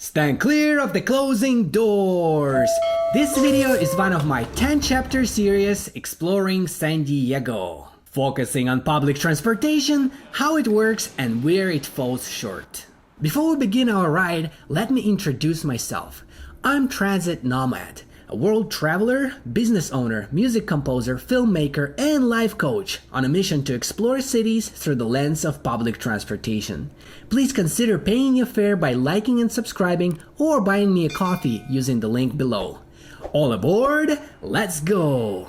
Stand clear of the closing doors! This video is one of my 10-chapter series exploring San Diego, focusing on public transportation, how it works, and where it falls short. Before we begin our ride, let me introduce myself. I'm Transit Nomad, a world traveler, business owner, music composer, filmmaker, and life coach on a mission to explore cities through the lens of public transportation. Please consider paying your fare by liking and subscribing or buying me a coffee using the link below. All aboard, let's go!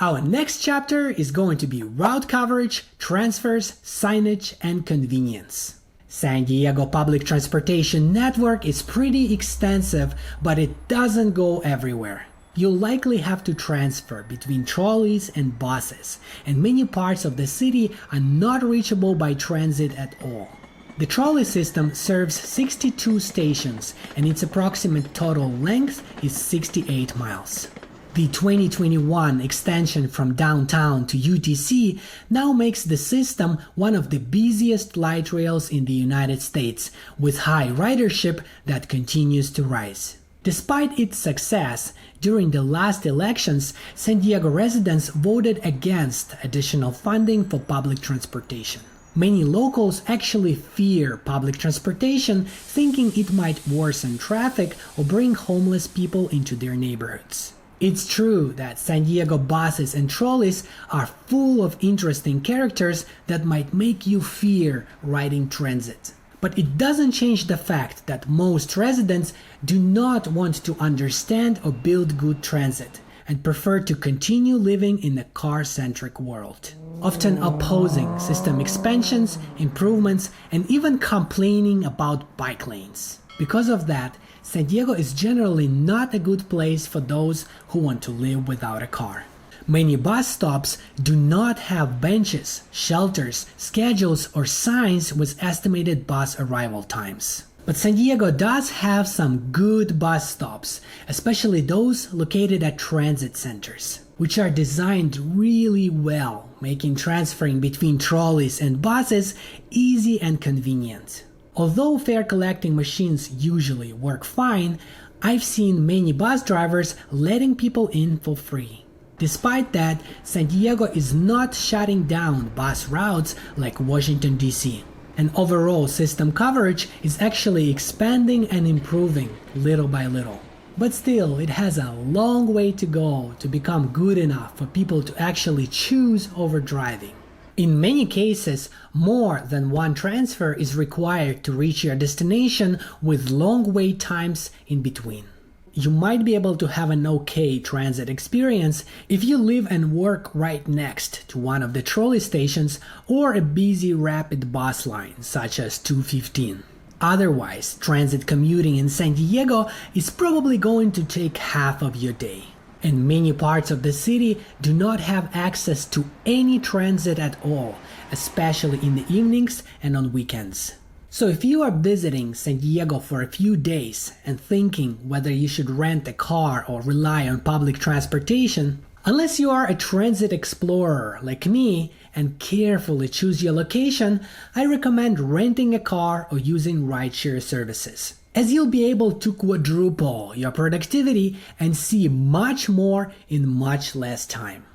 Our next chapter is going to be route coverage, transfers, signage, and convenience. San Diego public transportation network is pretty extensive, but it doesn't go everywhere. You'll likely have to transfer between trolleys and buses, and many parts of the city are not reachable by transit at all. The trolley system serves 62 stations, and its approximate total length is 68 miles. The 2021 extension from downtown to UTC now makes the system one of the busiest light rails in the United States, with high ridership that continues to rise. Despite its success, during the last elections, San Diego residents voted against additional funding for public transportation. Many locals actually fear public transportation, thinking it might worsen traffic or bring homeless people into their neighborhoods. It's true that San Diego buses and trolleys are full of interesting characters that might make you fear riding transit. But it doesn't change the fact that most residents do not want to understand or build good transit and prefer to continue living in a car-centric world, often opposing system expansions, improvements, and even complaining about bike lanes. Because of that, San Diego is generally not a good place for those who want to live without a car. Many bus stops do not have benches, shelters, schedules, or signs with estimated bus arrival times. But San Diego does have some good bus stops, especially those located at transit centers, which are designed really well, making transferring between trolleys and buses easy and convenient. Although fare collecting machines usually work fine, I've seen many bus drivers letting people in for free. Despite that, San Diego is not shutting down bus routes like Washington, D.C. And overall system coverage is actually expanding and improving little by little. But still, it has a long way to go to become good enough for people to actually choose over driving. In many cases, more than one transfer is required to reach your destination with long wait times in between. You might be able to have an okay transit experience if you live and work right next to one of the trolley stations or a busy rapid bus line such as 215. Otherwise, transit commuting in San Diego is probably going to take half of your day. And many parts of the city do not have access to any transit at all, especially in the evenings and on weekends. So if you are visiting San Diego for a few days and thinking whether you should rent a car or rely on public transportation, unless you are a transit explorer like me and carefully choose your location, I recommend renting a car or using rideshare services, as you'll be able to quadruple your productivity and see much more in much less time.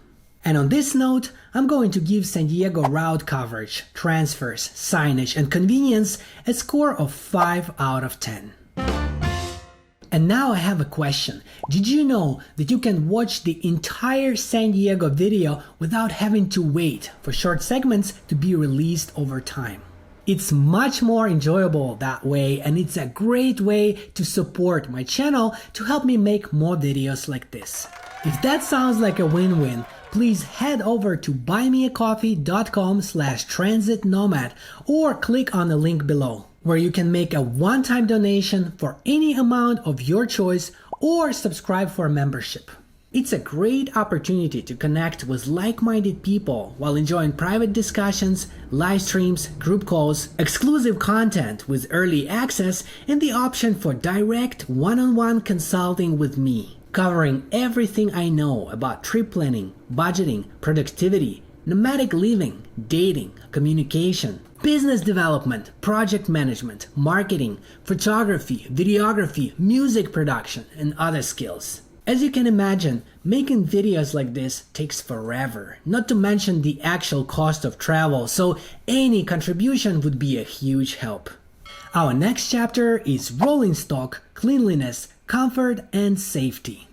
And on this note, I'm going to give San Diego route coverage, transfers, signage, and convenience a score of 5 out of 10. And now I have a question. Did you know that you can watch the entire San Diego video without having to wait for short segments to be released over time? It's much more enjoyable that way, and it's a great way to support my channel to help me make more videos like this. If that sounds like a win-win, please head over to buymeacoffee.com/transitnomad or click on the link below, where you can make a one-time donation for any amount of your choice or subscribe for a membership. It's a great opportunity to connect with like-minded people while enjoying private discussions, live streams, group calls, exclusive content with early access, and the option for direct one-on-one consulting with me, covering everything I know about trip planning, budgeting, productivity, nomadic living, dating, communication, business development, project management, marketing, photography, videography, music production, and other skills. As you can imagine, making videos like this takes forever, not to mention the actual cost of travel, so any contribution would be a huge help. Our next chapter is rolling stock, cleanliness, comfort, and safety.